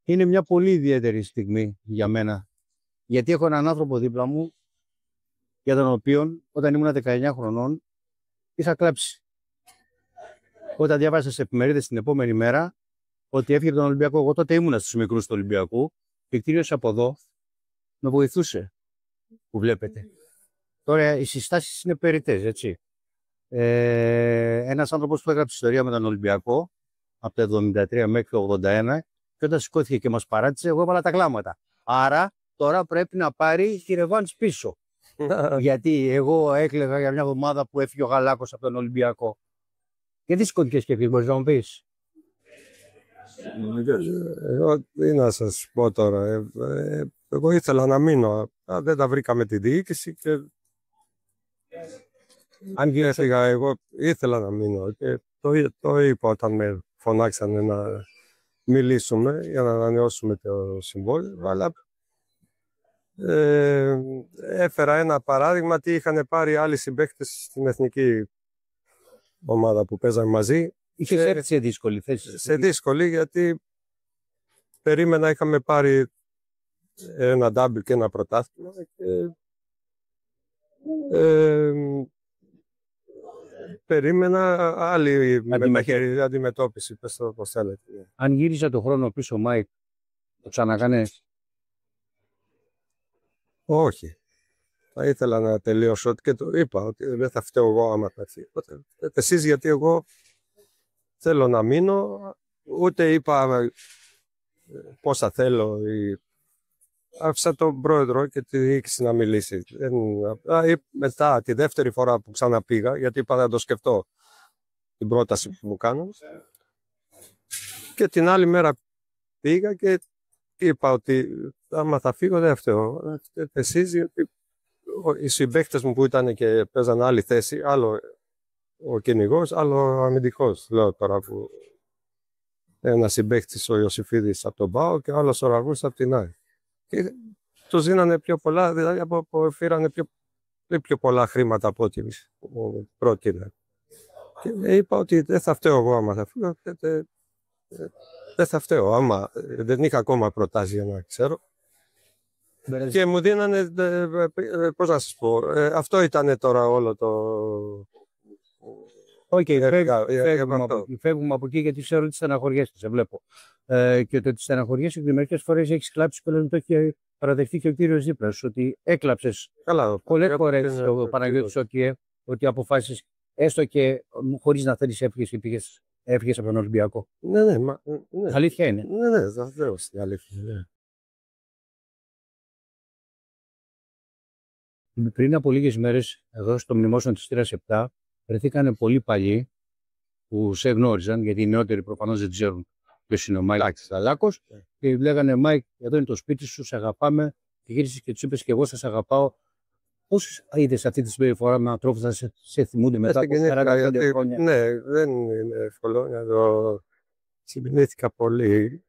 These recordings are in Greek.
Είναι μια πολύ ιδιαίτερη στιγμή για μένα. Γιατί έχω έναν άνθρωπο δίπλα μου, για τον οποίο όταν ήμουν 19 χρονών είχα κλάψει. Όταν διάβασα σε εφημερίδες την επόμενη μέρα ότι έφυγε τον Ολυμπιακό, εγώ τότε ήμουνα στους μικρούς του Ολυμπιακού και κυρίως από εδώ με βοηθούσε, που βλέπετε. Τώρα οι συστάσεις είναι περιττές, έτσι. Ένας άνθρωπος που έγραψε ιστορία με τον Ολυμπιακό από το 1973 μέχρι το 1981 και όταν σηκώθηκε και μας παράτησε, εγώ έβαλα τα κλάματα. Άρα τώρα πρέπει να πάρει τη ρεβάνς πίσω. Γιατί εγώ έκλαιγα για μια εβδομάδα που έφυγε ο Γαλάκος από τον Ολυμπιακό. Γιατί σηκώθηκες και μπορείς να μου πεις? Εγώ τι να σας πω τώρα. Εγώ ήθελα να μείνω. Δεν τα βρήκαμε τη διοίκηση και αν έφυγα, εγώ ήθελα να μείνω και το είπα όταν με φωνάξανε να μιλήσουμε για να ανανεώσουμε το συμβόλαιο, αλλά έφερα ένα παράδειγμα τι είχαν πάρει άλλοι συμπαίκτες στην εθνική ομάδα που παίζαμε μαζί. Είχες έρθει σε δύσκολη θέση. Σε δύσκολη, γιατί περίμενα, είχαμε πάρει ένα ντάμπλ και ένα πρωτάθλημα και περίμενα άλλη αντιμετώπιση, πες το πώς θέλετε. Αν γύριζα το χρόνο πίσω, Μάικ, το ξανακάνες? Όχι. Θα ήθελα να τελειώσω και το είπα ότι δεν θα φταίω εγώ άμα θα έρθει. Εσείς, γιατί εγώ θέλω να μείνω, ούτε είπα πόσα θέλω. Άφησα τον πρόεδρο και τη διοίκηση να μιλήσει. Μετά τη δεύτερη φορά που ξαναπήγα, γιατί είπα να το σκεφτώ την πρόταση που μου κάνουν, και την άλλη μέρα πήγα και είπα ότι άμα θα φύγω δεν φταίω. Εσείς, γιατί οι συμπαίκτες μου που ήταν και παίζαν άλλη θέση, άλλο ο κυνηγός, άλλο ο αμυντικός, λέω τώρα, που ένα συμπαίκτης ο Ιωσήφιδης από τον ΠΑΟ και άλλος ο Ραγούς από την ΑΕΚ. Και τους δίνανε πιο πολλά, δηλαδή φύρανε πιο πολλά χρήματα από ό,τι πρότεινε. Και είπα ότι δεν θα φταίω εγώ άμα θα φύγω, δεν θα φταίω άμα δεν είχα ακόμα προτάσει για να ξέρω. Και μου δίνανε, πώς να σας πω, αυτό ήταν τώρα όλο το... Φεύγουμε από εκεί, γιατί ξέρω ότι στεναχωριέσαι, σε βλέπω. Και το ότι στεναχωριέσαι και μερικές φορές έχεις κλάψει, και το έχει παραδεχτεί και ο κύριος Δίπλας, ότι έκλαψες πολλές φορές ο Παναγιώτης ότι αποφάσισες, έστω και χωρίς να θέλεις, έφυγες από τον Ολυμπιακό. Ναι. Αλήθεια είναι. Ναι, βεβαίως είναι αλήθεια. Ναι. Πριν από λίγες μέρες, εδώ στο μνημόσυνο της Θήρας 7, βρεθήκανε πολλοί παλιοί που σε γνώριζαν, γιατί οι νεότεροι προφανώς δεν ξέρουν ποιος είναι ο Μάικ Γαλάκος, και λέγανε: Μάικ, εδώ είναι το σπίτι σου, σε αγαπάμε. Και γύρισες και τους είπες: και εγώ σας αγαπάω. Πώς είδες αυτή τη συμπεριφορά με ανθρώπους να σε θυμούνται μετά από 45 χρόνια? Ναι, δεν είναι εύκολο. Εδώ συγκινήθηκα πολύ.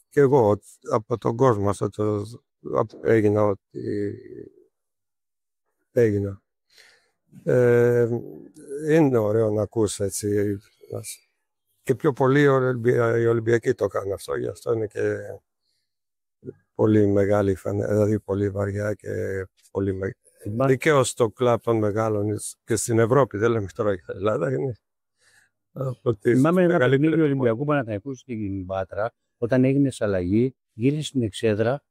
Και εγώ από τον κόσμο αυτό έγινα ό,τι έγινα. Είναι ωραίο να ακούς έτσι. Και πιο πολύ οι Ολυμπιακοί το κάνουν αυτό. Γι' αυτό είναι και πολύ μεγάλη φανέλα, δηλαδή πολύ βαριά και πολύ μεγάλη. Δικαίως το κλαμπ των μεγάλων και στην Ευρώπη, δεν λέμε τώρα για την Ελλάδα. Είναι θυμάμαι ένα παιχνίδι Ολυμπιακού Παναθηναϊκού στην Πάτρα, όταν έγινες αλλαγή, γύρισες στην εξέδρα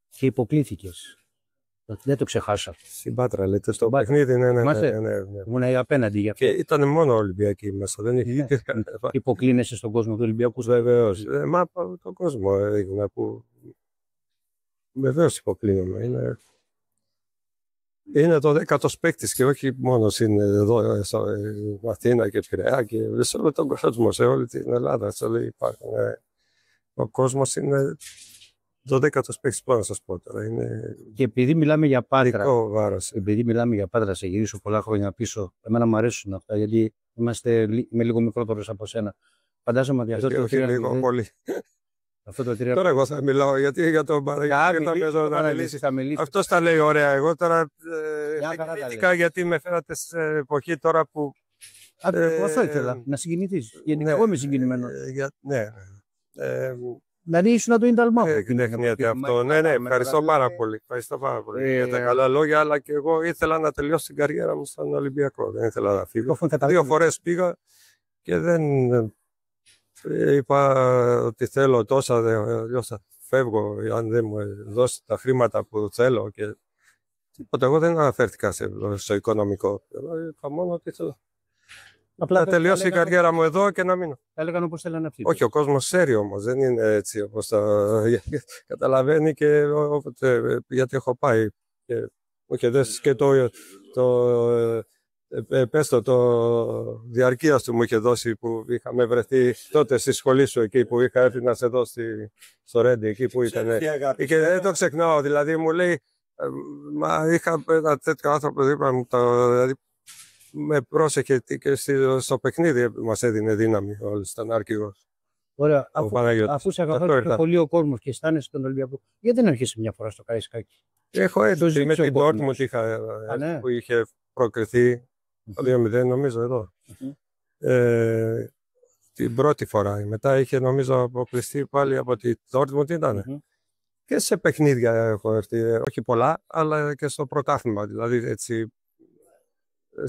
και υποκλήθηκες. Δεν το ξεχάσα. Στην Πάτρα, λέτε, στο παιχνίδι, ναι. Ήμουν απέναντι γι' αυτό. Και ήταν μόνο Ολυμπιακοί μέσα, δεν είχε. Υποκλίνεσαι στον κόσμο του Ολυμπιακού? Βεβαίως. Μα τον κόσμο έγινε που. Βεβαίως υποκλίνομαι. Είναι το 10ο παίκτης και όχι μόνο είναι εδώ στο Αθήνα και Πειραιά και σε όλο τον κόσμο, σε όλη την Ελλάδα. Σε όλη υπάρχουν. Ο κόσμος είναι το 10ο παίκτης, πώς να σας πω τώρα. Είναι και επειδή μιλάμε για Πάτρα, βάρος. Επειδή μιλάμε για Πάτρα, σε γυρίσω πολλά χρόνια πίσω. Εμένα μου αρέσουν αυτά, γιατί είμαι λίγο μικρότερος από σένα. Φαντάζομαι ότι αυτό το λίγο πολύ. Αυτό το 3. Τώρα εγώ θα μιλάω, γιατί για τον Παναγιώτη θα μιλήσει. Αυτός τα λέει ωραία. Εγώ τώρα συγκινήθηκα, γιατί με φέρατε σε εποχή τώρα που. Αυτό ήθελα, να συγκινηθείς. Γιατί εγώ είμαι συγκινημένος. Ναι. Δηλαδή ήσουν το Ίνταλμάχο. Εκδέχεται αυτό. Ναι, ευχαριστώ πάρα πολύ. Ευχαριστώ πάρα πολύ για τα καλά λόγια, αλλά και εγώ ήθελα να τελειώσω την καριέρα μου στον Ολυμπιακό. Δεν ήθελα να φύγω. 2 φορές πήγα και δεν είπα ότι θέλω τόσα, φεύγω αν δεν μου δώσει τα χρήματα που θέλω. Και τίποτα. Εγώ δεν αναφέρθηκα στο οικονομικό. Είπα μόνο ότι θέλω. Απλά να τελειώσει η καριέρα μου εδώ και να μείνω. Έλεγαν όπως θέλανε αυτοί. Όχι, ο κόσμος ξέρει όμως, δεν είναι έτσι όπως καταλαβαίνει και γιατί έχω πάει. Και μου δέσει και το διαρκείας του μου είχε δώσει που είχαμε βρεθεί τότε στη σχολή σου εκεί που είχα έρθει να σε δω στο Ρέντι εκεί που ήταν. Και δεν το ξεχνάω, δηλαδή μου λέει, μα είχα ένα τέτοιο άνθρωπο δίπλα μου, δηλαδή με πρόσεχε και στο παιχνίδι μας έδινε δύναμη όλος, ήταν άρκηγος. Ωραία, αφού σε αγαπάει πολύ ο κόσμος και αισθάνεσαι τον Ολυμπιακό, γιατί δεν έρχεσαι μια φορά στο Καραϊσκάκι? Έχω έτοιμο με την Dortmund που είχε προκριθεί το 2-0 νομίζω εδώ. Την πρώτη φορά. Μετά είχε νομίζω αποκλειστεί πάλι από τη Dortmund ήταν. Και σε παιχνίδια έχω έρθει, όχι πολλά, αλλά και στο πρωτάθλημα. Δηλαδή έτσι.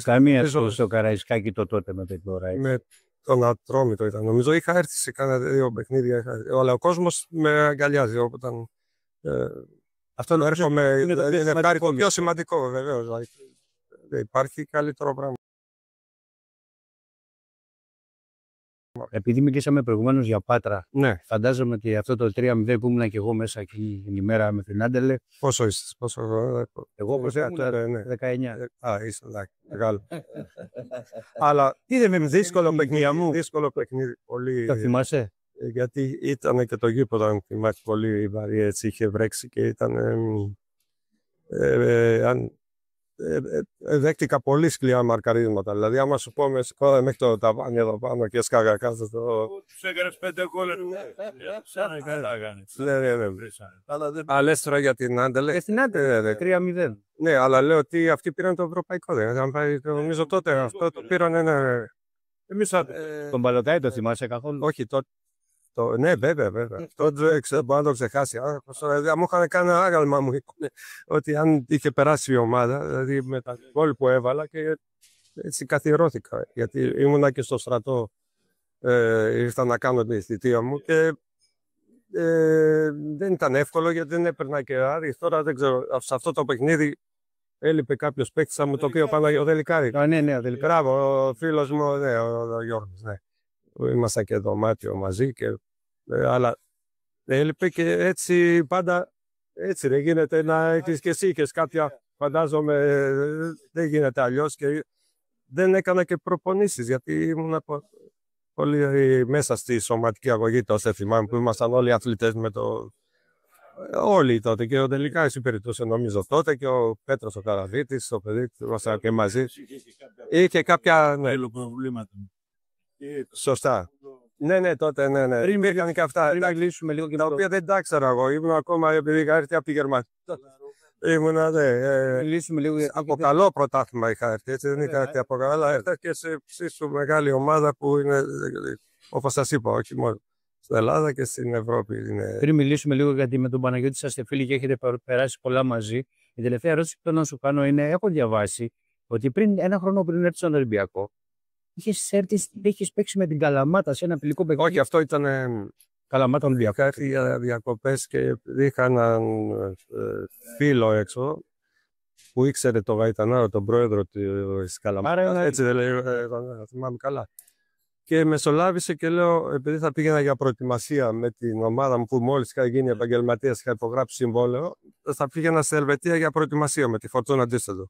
Καμία στο Καραϊσκάκι το τότε με την τώρα. Με τον Ατρόμητο ήταν. Νομίζω είχα έρθει σε κάνα 2 παιχνίδια. Αλλά ο κόσμος με αγκαλιάζει. Όταν, αυτό είναι κάτι το πιο σημαντικό βεβαίως. Δεν υπάρχει καλύτερο πράγμα. Επειδή μιλήσαμε προηγουμένως για Πάτρα, ναι. Φαντάζομαι ότι αυτό το 3-0 που ήμουν και εγώ μέσα εκεί την ημέρα με την Άντελε. Πόσο είσαι, εγώ ήμουν 19. Είσαι μεγάλο. Αλλά είδε με δύσκολο παιχνίδι μου. Δύσκολο παιχνίδι, πολύ. Το θυμάσαι? Γιατί ήταν και το γήπεδο, αν θυμάσαι, πολύ βαρύ, έτσι είχε βρέξει και ήταν. Δέχτηκα πολύ σκληρά μαρκαρίσματα. Δηλαδή, άμα σου πω με σηκώδα μέχρι το ταβάνι εδώ πάνω και σκάγα κάτω το. Του έκανες 5 γκολ. Σαν καλά κάνεις. Ναι. Αλλά λες τώρα για την Άντελε. Στην Άντελε, 3-0. Ναι, αλλά λέω ότι αυτοί πήραν το ευρωπαϊκό. Νομίζω τότε αυτό το πήραν ένα. Τον Παλωτάι το θυμάσαι καθόλου? Όχι, τότε. Ναι, βέβαια. Αυτό δεν μπορώ να το ξεχάσει. Μου είχαν κάνει ένα άγαλμα μου ότι αν είχε περάσει η ομάδα, δηλαδή με τα γκολ που έβαλα και έτσι καθιερώθηκα. Γιατί ήμουνα και στο στρατό, ήρθα να κάνω την θητεία μου και δεν ήταν εύκολο γιατί δεν έπαιρνα και άδειες. Τώρα δεν ξέρω, σε αυτό το παιχνίδι έλειπε κάποιος παίκτης, θα μου το πει ο Παναγιώδη. Ναι, μπράβο, ο φίλος μου, ο Γιώργος, ναι. Ήμασταν και δωμάτιο μαζί, αλλά έλειπε και έτσι πάντα έτσι δεν γίνεται να έχεις και εσύ και κάποια, φαντάζομαι δεν γίνεται αλλιώς και δεν έκανα και προπονήσεις γιατί ήμουν πολύ μέσα στη σωματική αγωγή τόσο θυμάμαι που ήμασταν όλοι αθλητές με το όλοι τότε και τελικά εσύ περίπτωση νομίζω τότε και ο Πέτρος ο Καραδίτης, το παιδί ήμασταν και μαζί είχε κάποια προβλήματα. Σωστά. Ναι, τότε, ναι. Πριν πήγαν και αυτά. Πριν μιλήσουμε λίγο και τα οποία δεν τα ήξερα εγώ. Ήμουν ακόμα επειδή είχα έρθει από τη Γερμανία. Ήμουνα, μιλήσουμε λίγο από καλό πρωτάθλημα είχα έρθει. Έτσι δεν είχα έρθει από καλά. Έρθα και σε ψήσου μεγάλη ομάδα που είναι, όπως σας είπα, όχι μόνο στην Ελλάδα και στην Ευρώπη. Πριν μιλήσουμε λίγο γιατί με τον Παναγιώτη είσαστε φίλοι και έχετε περάσει πολλά μαζί. Η τελευταία ερώτηση που θέλω να σου κάνω είναι: έχω διαβάσει ότι ένα χρόνο πριν έρθει στον Ολυμπιακό, είχες παίξει με την Καλαμάτα σε ένα φιλικό παιχνίδι. Όχι, αυτό ήταν Καλαμάτα Ολυμπιακό. Είχα έρθει για διακοπές και είχα έναν φίλο έξω που ήξερε το Γαϊτανάρο, τον πρόεδρο της Καλαμάτας. Έτσι δεν λέει, θυμάμαι καλά. Και μεσολάβησε και λέω, επειδή θα πήγαινα για προετοιμασία με την ομάδα μου που μόλις είχα γίνει επαγγελματίας, είχα υπογράψει συμβόλαιο, θα πήγαινα στη Ελβετία για προετοιμασία με τη Φορτούνα Ντίσσελντορφ.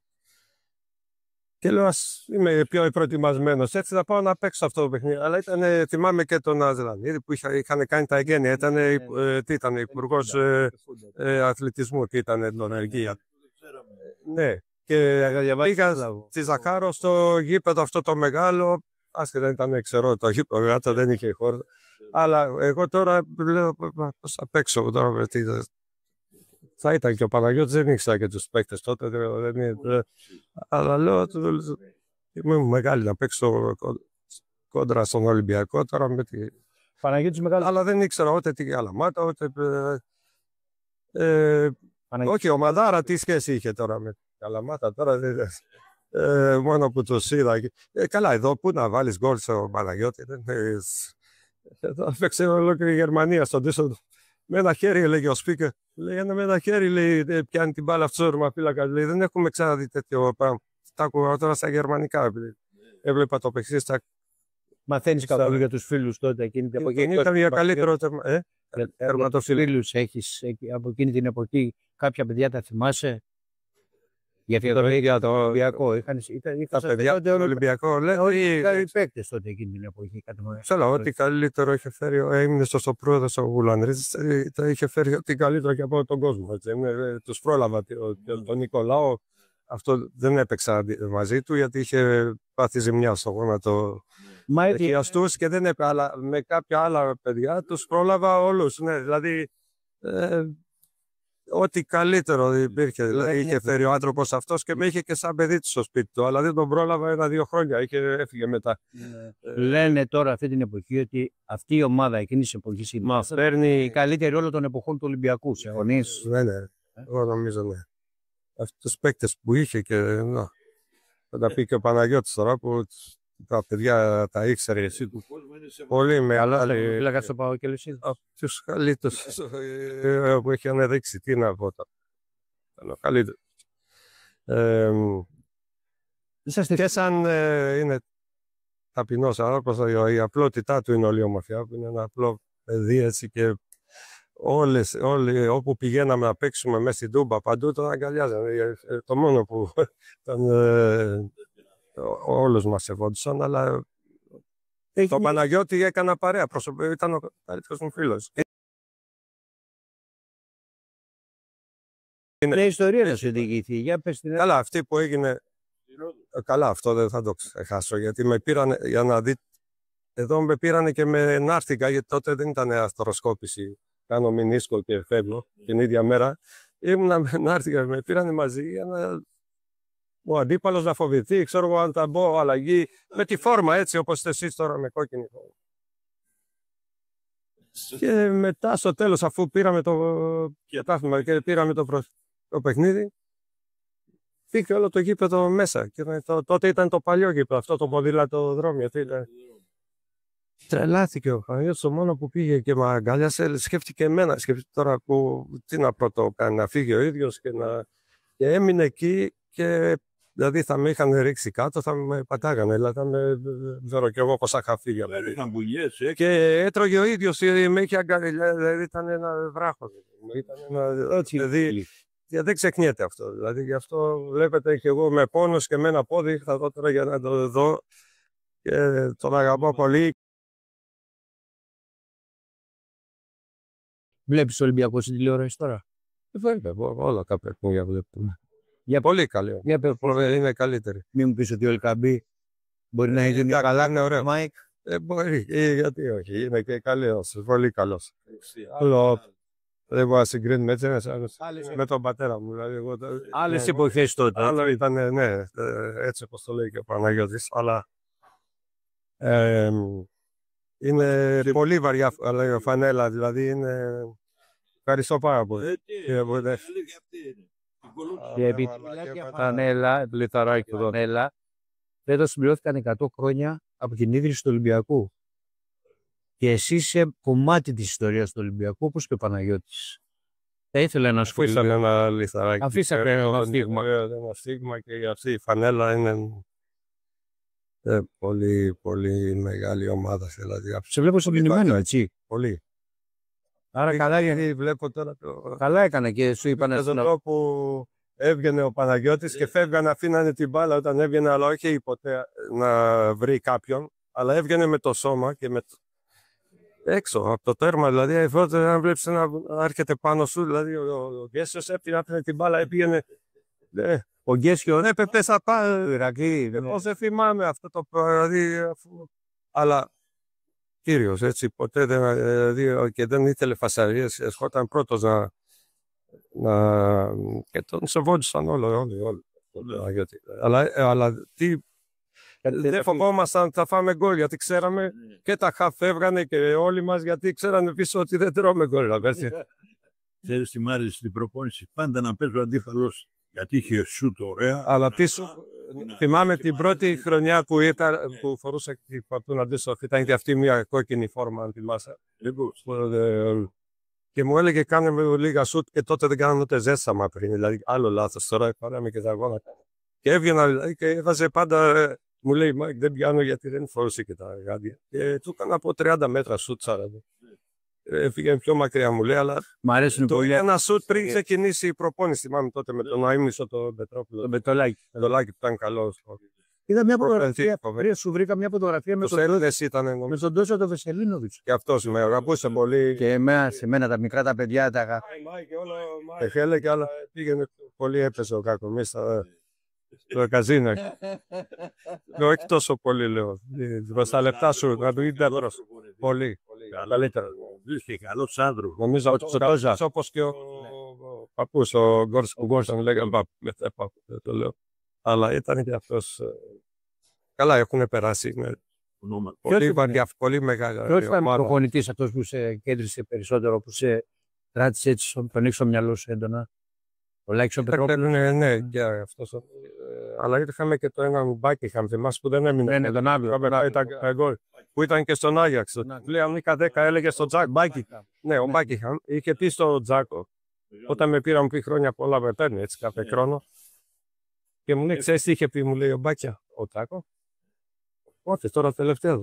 Και λέω, είμαι πιο προετοιμασμένος, έτσι θα πάω να παίξω αυτό το παιχνίδι. Αλλά θυμάμαι και τον Αζελανίδη που είχαν κάνει τα εγγένεια. Ήταν υπουργός αθλητισμού και ήταν ενεργεία. Ναι, και πήγα στη Ζαχάρο στο γήπεδο αυτό το μεγάλο. Άσχετα δεν ήταν, ξέρω, το γήπεδο, δεν είχε χώρο. Αλλά εγώ τώρα λέω, πώς θα παίξω τώρα. Θα ήταν και ο Παναγιώτης, δεν ήξερα και τους παίκτες τότε. Αλλά λέω, είμαι μεγάλη να παίξω κόντρα στον Ολυμπιακό τώρα με τη... Παναγιώτης μεγάλος. Αλλά δεν ήξερα ούτε την Καλαμάτα, ούτε. Όχι, ο Μαδάρα τι σχέση είχε τώρα με την Καλαμάτα, τώρα μόνο που το είδα. Καλά, εδώ πού να βάλεις γκολ στο Παναγιώτη. Εδώ έπαιξε ολόκληρη Γερμανία στον Τίσο. Με ένα χέρι, έλεγε ο Σπίκερ. Λέει, με ένα χέρι, λέει, πιάνει την μπάλα αυτό ο ορμαφύλακα. Λέει, δεν έχουμε ξαναδεί τέτοιο πράγμα. Τα ακούω τώρα στα γερμανικά. Έβλεπα το παιχνίδι στα. Μαθαίνεις καθόλου για τους φίλους τότε εκείνη την εποχή? Ήταν για καλύτερο τερματοφύλους έχεις από εκείνη την εποχή? Κάποια παιδιά τα θυμάσαι? Γιατί για το Ολυμπιακό ήταν τα παιδιά του Ολυμπιακό. Όλοι παίκτες τότε εκείνη την εποχή. Ξέρω ότι καλύτερο είχε φέρει. Έμεινε στο πρόεδρο ο Γουλανρίτς. Είχε φέρει ό,τι καλύτερο και από τον κόσμο. Τους πρόλαβα. Τον Νικολάο. Αυτό δεν έπαιξα μαζί του γιατί είχε πάθει ζημιά στο γόνατο. Χειαστούς και δεν έπαιξα. Αλλά με κάποια άλλα παιδιά τους πρόλαβα όλους. Ναι, δηλαδή. Ό,τι καλύτερο υπήρχε. Δηλαδή, είχε φέρει ο άνθρωπος αυτός και με είχε και σαν παιδί του στο σπίτι του. Αλλά δεν τον πρόλαβα 1-2 χρόνια. Έφυγε μετά. Λένε τώρα αυτή την εποχή ότι αυτή η ομάδα εκείνη τη εποχή παίρνει καλύτερη όλο των εποχών του Ολυμπιακού. Συμφωνείς? Ναι. Εγώ νομίζω ναι. Αυτούς τους παίκτες που είχε και. Θα τα πει και ο Παναγιώτης τώρα που τα παιδιά τα ήξερε εσύ του. Πολύ μεγάλα. Λέγα στο Πάο και Λεσίδη. Από τους καλύτερους που έχει αναδείξει. Τι να πω τώρα. Ήταν ο καλύτερος. Και σαν είναι ταπεινός άνθρωπος, η απλότητά του είναι όλη η ομορφιά, που είναι ένα απλό παιδί έτσι και όλοι όπου πηγαίναμε να παίξουμε μέσα στην Τούμπα παντού τον αγκαλιάζανε. Το μόνο που ήταν όλους μας σεβόντουσαν, αλλά το Παναγιώτη έκανα παρέα. Ήταν ο καλύτερος μου φίλος. Είναι ιστορία να σου διηγηθεί. Για πες την. Καλά, αυτή που έγινε. Καλά, αυτό δεν θα το ξεχάσω. Γιατί με πήραν για να δει. Εδώ με πήρανε και με να'ρθηκα, γιατί τότε δεν ήταν αστροσκόπηση. Κάνω μηνίσκο και φεύγω την ίδια μέρα. Ήμουνα με να'ρθηκα, με πήρανε μαζί για να. Ο αντίπαλος να φοβηθεί, ξέρω εγώ αν θα μπω αλλαγή. Με τη φόρμα έτσι όπως είστε εσείς τώρα με κόκκινη φόρμα. Και μετά στο τέλος, αφού πήραμε και πήραμε το παιχνίδι, πήγε όλο το γήπεδο μέσα. Και τότε ήταν το παλιό γήπεδο, αυτό το ποδήλατοδρόμιο. Τρελάθηκε ο Παναγιώτης, το μόνο που πήγε και με αγκάλιασε, σκέφτηκε εμένα. Σκέφτηκε τώρα που τι να πρώτο κάνει, να φύγει ο ίδιος και έμεινε εκεί. Και δηλαδή θα με είχαν ρίξει κάτω, θα με πατάγανε. Δηλαδή θα με ξέρω κι εγώ πόσα είχα φύγει. Και έτρωγε ο ίδιος, με είχε αγκαλιά, δηλαδή ήταν ένα βράχο. Δηλαδή δεν ξεχνιέται αυτό. Δηλαδή γι' αυτό βλέπετε και εγώ με πόνος και με ένα πόδι ήρθα εδώ τώρα για να το δω και τον αγαπώ πολύ. Βλέπεις Ολυμπιακό στην τηλεόραση τώρα? Βέβαια, όλα τα παιχνίδια βλέπουμε. Για πολύ καλή. Είναι καλύτερη. Μην μου πεις ότι ο Ελκαμπή μπορεί να είναι καλά. Είναι ωραίο. Μάικ. Μπορεί, γιατί όχι. Είναι και καλός. Πολύ καλός. Άλλο. Δεν μπορώ να συγκρίνουμε έτσι με τον πατέρα μου. Δηλαδή, άλλες εποχές τότε. Άλλο ήταν, ναι, έτσι όπως το λέει και ο Παναγιώτης. Αλλά είναι πολύ βαριά φανέλα. Δηλαδή είναι. Ευχαριστώ πάρα πολύ. Και επί φανέλα, λιθαράκι φανέλα, φέτος συμπληρώθηκαν 100 χρόνια από την ίδρυση του Ολυμπιακού. Και εσύ είσαι κομμάτι της ιστορίας του Ολυμπιακού, όπως και ο Παναγιώτης. Θα ήθελα να σου πω. Αφήσαμε ένα λιθαράκι. Αφήσαμε ένα στίγμα. Ένα στίγμα και αυτή η φανέλα είναι πολύ, πολύ μεγάλη ομάδα. Δηλαδή. Σε βλέπω συμπληρωμένο, έτσι. Πολύ. Άρα καλά, γιατί βλέπω τώρα καλά έκανε και σου είπανε εδώ που έβγαινε ο Παναγιώτης και φεύγανε, αφήνανε την μπάλα όταν έβγαινε, αλλά όχι ποτέ να βρει κάποιον, αλλά έβγαινε με το σώμα και έξω από το τέρμα. Δηλαδή, αν βλέπεις να έρχεται πάνω σου, δηλαδή ο Γκέσιος έφυγε την μπάλα, έπηγαινε. Ο Γκέσιος έπεπε σαν Ηρακλή. Δεν θυμάμαι αυτό το πράγμα. Αλλά κύριος, έτσι, ποτέ και δεν ήθελε φασαρίες, ερχόταν πρώτος και τον σεβόντουσαν όλοι. Αλλά Δεν φοβόμασταν ότι θα φάμε γκολ, γιατί ξέραμε και τα χαφ φεύγανε και όλοι μας, γιατί ξέρανε πίσω ότι δεν τρώμε γκολ. Ξέρεις τι μ' άρεσε στην προπόνηση, πάντα να παίζω αντίφαλος, γιατί είχε σούτ ωραία. Αλλά πίσω, θυμάμαι την πρώτη χρονιά που φορούσα την Φορτούνα αντίστοιχα, ήταν και αυτή μια κόκκινη φόρμα, αν θυμάσαι. Και μου έλεγε κάνε λίγα σούτ και τότε δεν κάνανε ούτε ζέσαμα πριν. Δηλαδή άλλο λάθος. Τώρα πάραμε και τα αγώνα. Και έβγαινα δηλαδή, και έβαζε πάντα. Μου λέει Μάικ, δεν πιάνω γιατί δεν φορούσε και τα γάντια. Και του έκανα από 30 μέτρα σούτ 40. Έφυγε πιο μακριά μου λέει, αλλά. Μ' αρέσουν πολύ. Ένα σούτ πριν ξεκινήσει η προπόνηση. Θυμάμαι τότε με τον Αίμνησο, τον Πετρόπουλο. Το Μπετολάκι. Το Λάκι που ήταν καλό. Είδα μια φωτογραφία. Πριν σου βρήκα μια φωτογραφία με τον Τόσο το Βεσελίνοβιτς. Και αυτό με αγαπούσε πολύ. Και σε μένα τα μικρά τα παιδιά τα. Έχελε και άλλα. Πήγαινε πολύ, έπαιζε ο Κακομής στο καζίνο. Όχι τόσο πολύ, λέω. Στα λεπτά σου, να του ήταν πολύ. Καλύτερα. Είχε καλός άνθρωπος. Νομίζω ότι όπως και ο παππούς, ο Γκόρσον, λέγανε παππού, το λέω. Αλλά ήταν και αυτός. Καλά, έχουν περάσει. Πολύ μεγάλα. Ποιος ήταν ο προπονητής αυτός που σε κέντρισε περισσότερο, που σε κράτησε έτσι, τον έχεις στο μυαλό σου έντονα? Ο Λάκης ο Πετρόπουλος. Ναι, και αυτός. Αλλά είχαμε και το έναν Μπάκιχαμ, θυμάσαι που δεν έμεινε. Ναι, τον Άβιο. Που ήταν και στον Άγιαξ. Λέει Ανίκα 10 έλεγε στον Τζάκο. Μπάκιχαμ. Ναι, ο Μπάκιχαμ είχε πει στον Τζάκο. Όταν με πήραν πριν χρόνια πολλά, με παίρνει έτσι κάθε χρόνο. Και μου λέει, ξέρεις τι είχε πει, μου λέει ο Μπάκια, ο Τζάκο. Όχι, τώρα τελευταία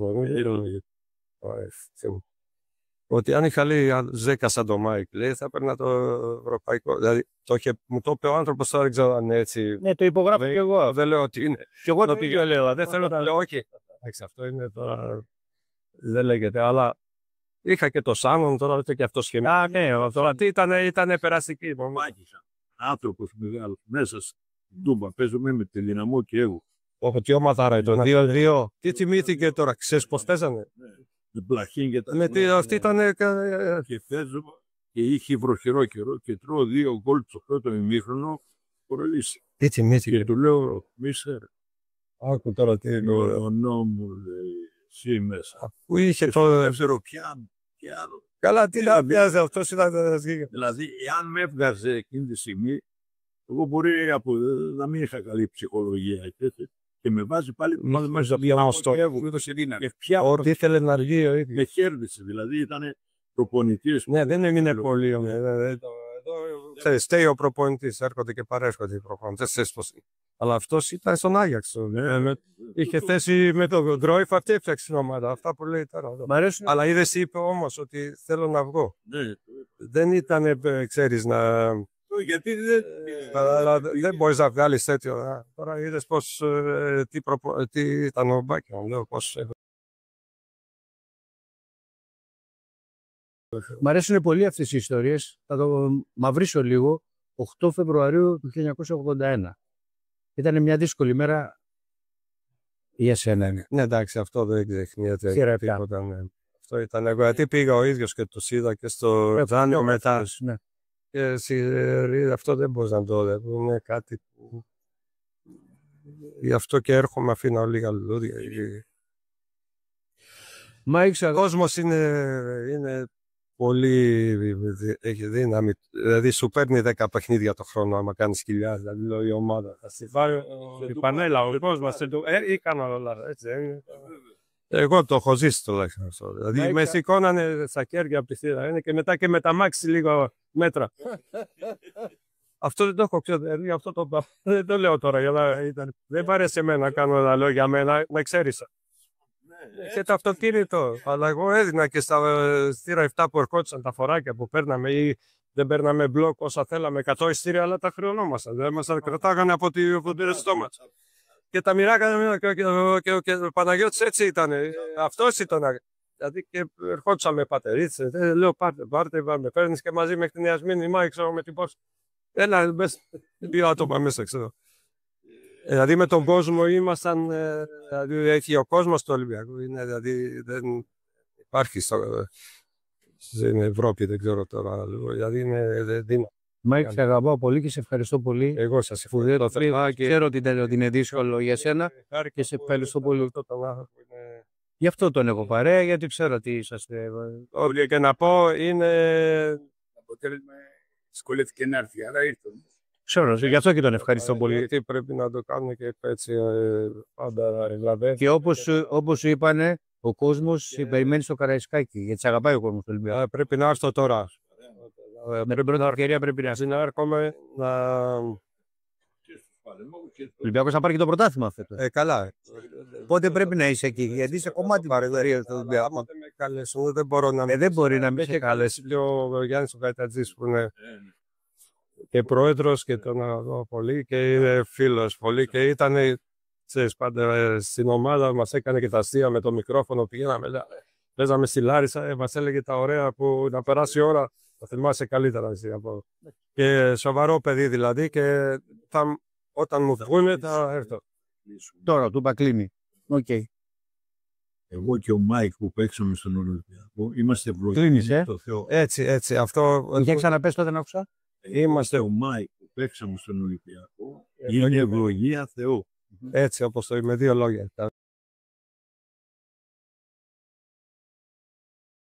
ότι αν είχα λέει 10 σαν το Μάικ, λέει, θα παίρνα το ευρωπαϊκό. Δηλαδή, μου το είπε ο άνθρωπος, τώρα δεν ξέρω αν είναι έτσι. Ναι, το υπογράφω και εγώ. Δεν λέω ότι είναι. Και εγώ το ίδιο λέω. Δεν θέλω να λέω, όχι. Αυτό είναι τώρα. Δεν λέγεται, αλλά είχα και το Σάνον, τώρα δεν και αυτό σχεδόν. Α, ναι, τώρα τι ήταν περαστική. Άνθρωπος μεγάλος μέσα στην Τούμπα. Παίζουμε με τη Δυναμό και εγώ. Όχι, τι ομάδα ήταν. 2-2. Τι θυμήθηκε τώρα, ξέρεις πώς παίζανε. Με πλαχήν και τα. Αυτή ήταν. Και παίζουμε και είχε βροχερό καιρό και τρώω 2 γκολ στο πρώτο ημίχρονο. Κορολίσει. Τι θυμήθηκε. Και του λέω, Μίστερ. Άκου τώρα τι είναι. Ο νόμου λέει, εσύ μέσα. Που είχε το. Δεν ξέρω πιάνω. Καλά, τι να πιάζει αυτό, ήταν. Δηλαδή, εάν με έβγαζε εκείνη τη στιγμή, εγώ μπορεί να μην είχα καλή ψυχολογία. Και με βάζει πάλι μέσα στο έργο. Και πια ό,τι ήθελε να αργεί ο ίδιος. με κέρδισε. Δηλαδή ήταν προπονητής. Ναι, δεν έμεινε πολύ. Ξέρεις, στέει ο προπονητής, έρχονται και παρέρχονται οι προπονητές. Αλλά αυτός ήταν στον Άγιαξ. Είχε θέση με τον Γκρόιφ, αυτή έφτιαξε την ομάδα. Αυτά που λέει τώρα. Αλλά είδες, είπε όμως ότι θέλω να βγω. Δεν ήταν, ξέρεις, να. Γιατί δεν μπορείς να βγάλεις τέτοιο. Τώρα είδες πως τι ήταν ο Μπάκιον. Μ' αρέσουν πολύ αυτές οι ιστορίες. Θα το μαυρίσω λίγο. 8 Φεβρουαρίου του 1981. Ήταν μια δύσκολη μέρα για σένα. Ναι, εντάξει, αυτό δεν ξεχνιέται τίποτα. Ναι. Αυτό ήταν εγώ. Γιατί πήγα ο ίδιος και το είδα και στο δάνειο μετά. Ναι. Και αυτό δεν μπορείς να το δει. Είναι κάτι που. Γι' αυτό και έρχομαι, αφήνω λίγα λουλούδια. Ο κόσμος είναι πολύ. Έχει δύναμη. Δηλαδή σου παίρνει 10 παιχνίδια το χρόνο άμα κάνεις χιλιάδες. Δηλαδή η ομάδα. Θα στη πάρει η πανέλα, ο κόσμος. Ή κάνω όλα. Έτσι. Εγώ το έχω ζήσει τουλάχιστον αυτό. Δηλαδή με σηκώνανε στα χέρια από τη θύρα και μετά και με τα μάξι λίγο μέτρα. Αυτό δεν το έχω ξέρει. Αυτό δεν το λέω τώρα. Δεν πάρε εμένα να κάνω ένα λόγο για μένα, με ξέρεις. Και το αυτοκίνητο. Αλλά εγώ έδινα και στα στήρα 7 που ερχόντουσαν τα φοράκια που παίρναμε ή δεν παίρναμε μπλοκ όσα θέλαμε 100 ειστήρια, αλλά τα χρεωνόμασταν. Δεν μας τα κρατάγανε από την ρευστό μας. Και τα μοιράγανε και ο Παναγιώτης έτσι ήταν. Αυτός ήταν. Δηλαδή και ερχόντουσαν με πατερίτσες. Λέω πάρτε, με παίρνεις και μαζί μέχρι την Ιασμίνη, Μάη, ξέρω με την πώς. Ένα, 2 άτομα μέσα, ξέρω. Δηλαδή με τον κόσμο ήμασταν, δηλαδή έχει ο κόσμος του Ολυμπιακού, δηλαδή δεν υπάρχει στην Ευρώπη, δεν ξέρω τώρα, δηλαδή είναι δύναμη. Μάικ, σε αγαπάω πολύ και σε ευχαριστώ πολύ. Εγώ σας Που ευχαριστώ. δεν το θέμα και ξέρω ότι είναι δύσκολο για σένα και σε ευχαριστώ πολύ. Γι' αυτό τον έχω παρέα, γιατί ξέρω ότι είσαστε. Ό,τι και να πω είναι. Αποτέλεσμα δυσκολεύτηκε να έρθει, αλλά ήρθε. Ξέρω, γι' αυτό και τον ευχαριστώ πολύ. Γιατί πρέπει να το κάνουμε και έτσι πάντα δηλαδή. Και όπως σου είπανε, ο κόσμος περιμένει στο Καραϊσκάκι, γιατί σε αγαπάει ο κόσμος του Ολυμπιακού. Πρέπει να έρθω τώρα. Με την πρώτη ευκαιρία πρέπει να έρθει. Να έρχομαι να. Ο Ολυμπιακός θα πάρει και το πρωτάθλημα φέτος. Καλά. Πότε πρέπει να είσαι εκεί, γιατί είσαι κομμάτι παρεδορία του Ολυμπιακού. Άμα δεν με καλέσουν, δεν μπορώ να. Δεν μπορεί να μην σε καλέσει. καλέσει. Ο Γιάννης ο Καϊτατζής που είναι και πρόεδρος και τον αγαπώ πολύ και είναι φίλος πολύ και ήταν πάντα στην ομάδα, μας έκανε και τα αστεία με το μικρόφωνο, πηγαίναμε, παίζαμε στη Λάρισα, μας έλεγε τα ωραία που να περάσει η ώρα, θα θυμάσαι καλύτερα εσύ από. Και σοβαρό παιδί δηλαδή και όταν μου βγούνε θα έρθω. Τώρα, του είπα κλείνει. Okay. Εγώ και ο Μάικ που παίξαμε στον Ολυμπιακό είμαστε Κλείνεις, ευλογημένοι στο Θεό. Έτσι, αυτό. Για ξαναπες τότε να άκουσα. Είμαστε ο Μάικ που παίξαμε στον Ολυμπιακό. Είναι ευλογία Θεού. Έτσι όπως το με δύο λόγια.